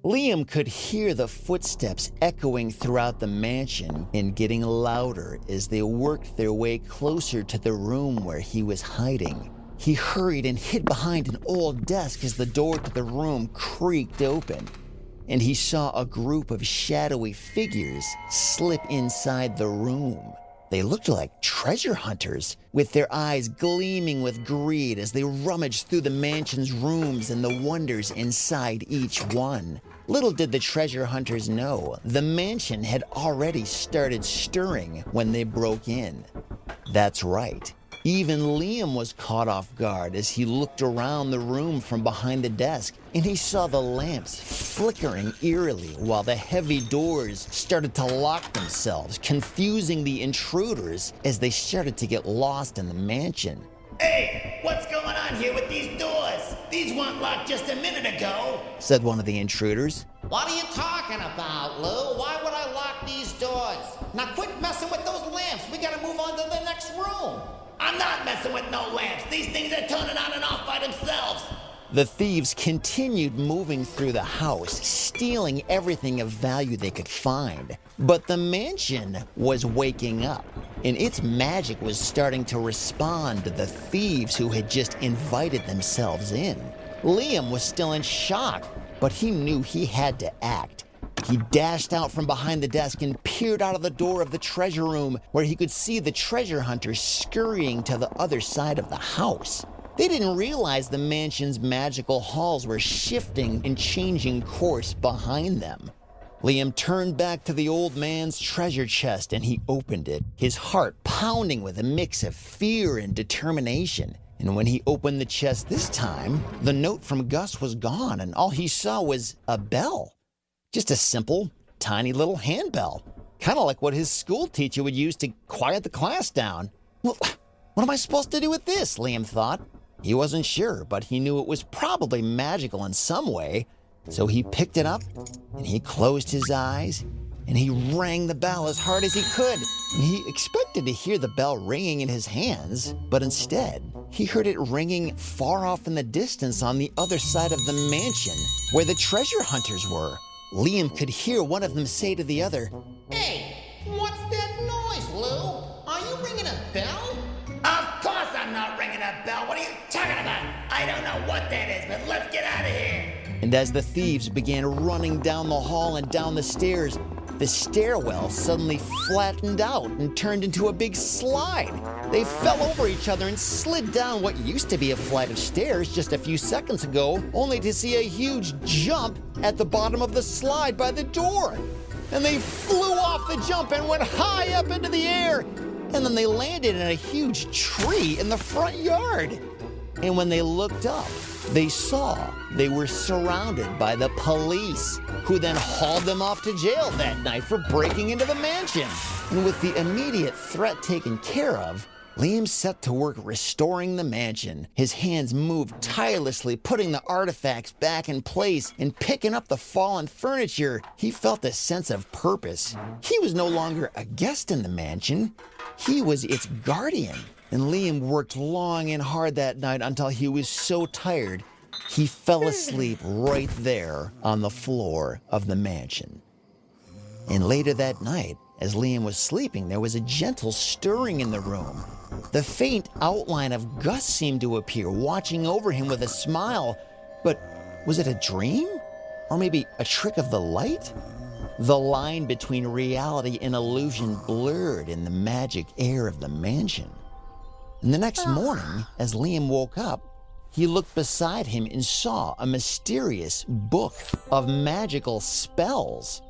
Liam could hear the footsteps echoing throughout the mansion and getting louder as they worked their way closer to the room where he was hiding. He hurried and hid behind an old desk as the door to the room creaked open, and he saw a group of shadowy figures slip inside the room. They looked like treasure hunters, with their eyes gleaming with greed as they rummaged through the mansion's rooms and the wonders inside each one. Little did the treasure hunters know, the mansion had already started stirring when they broke in. That's right. Even Liam was caught off guard as he looked around the room from behind the desk, and he saw the lamps flickering eerily while the heavy doors started to lock themselves, confusing the intruders as they started to get lost in the mansion. "Hey, what's going on here with these doors? These weren't locked just a minute ago," said one of the intruders. "What are you talking about, Lou? Why would I lock these doors? Now quit messing with those lamps. We gotta move on to the next room." "I'm not messing with no lamps. These things are turning on and off by themselves." The thieves continued moving through the house, stealing everything of value they could find. But the mansion was waking up, and its magic was starting to respond to the thieves who had just invited themselves in. Liam was still in shock, but he knew he had to act. He dashed out from behind the desk and peered out of the door of the treasure room, where he could see the treasure hunters scurrying to the other side of the house. They didn't realize the mansion's magical halls were shifting and changing course behind them. Liam turned back to the old man's treasure chest and he opened it, his heart pounding with a mix of fear and determination. And when he opened the chest this time, the note from Gus was gone and all he saw was a bell. Just a simple, tiny little handbell, kind of like what his school teacher would use to quiet the class down. Well, what am I supposed to do with this? Liam thought. He wasn't sure, but he knew it was probably magical in some way. So he picked it up and he closed his eyes and he rang the bell as hard as he could. And he expected to hear the bell ringing in his hands, but instead he heard it ringing far off in the distance on the other side of the mansion where the treasure hunters were. Liam could hear one of them say to the other, "Hey, what's that noise, Lou? Are you ringing a bell?" "Of course I'm not ringing a bell. What are you talking about? I don't know what that is, but let's get out of here." And as the thieves began running down the hall and down the stairs, the stairwell suddenly flattened out and turned into a big slide. They fell over each other and slid down what used to be a flight of stairs just a few seconds ago, only to see a huge jump at the bottom of the slide by the door. And they flew off the jump and went high up into the air. And then they landed in a huge tree in the front yard. And when they looked up, they saw they were surrounded by the police, who then hauled them off to jail that night for breaking into the mansion. And with the immediate threat taken care of, Liam set to work restoring the mansion. His hands moved tirelessly, putting the artifacts back in place and picking up the fallen furniture. He felt a sense of purpose. He was no longer a guest in the mansion. He was its guardian. And Liam worked long and hard that night until he was so tired, he fell asleep right there on the floor of the mansion. And later that night, as Liam was sleeping, there was a gentle stirring in the room. The faint outline of Gus seemed to appear, watching over him with a smile. But was it a dream? Or maybe a trick of the light? The line between reality and illusion blurred in the magic air of the mansion. And the next morning, as Liam woke up, he looked beside him and saw a mysterious book of magical spells.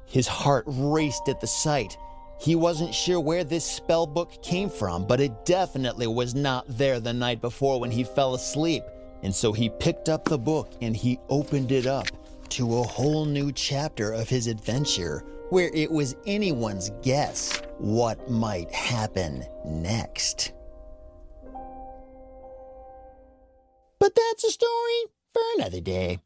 His heart raced at the sight. He wasn't sure where this spell book came from, but it definitely was not there the night before when he fell asleep. And so he picked up the book and he opened it up to a whole new chapter of his adventure, where it was anyone's guess what might happen next. But that's a story for another day.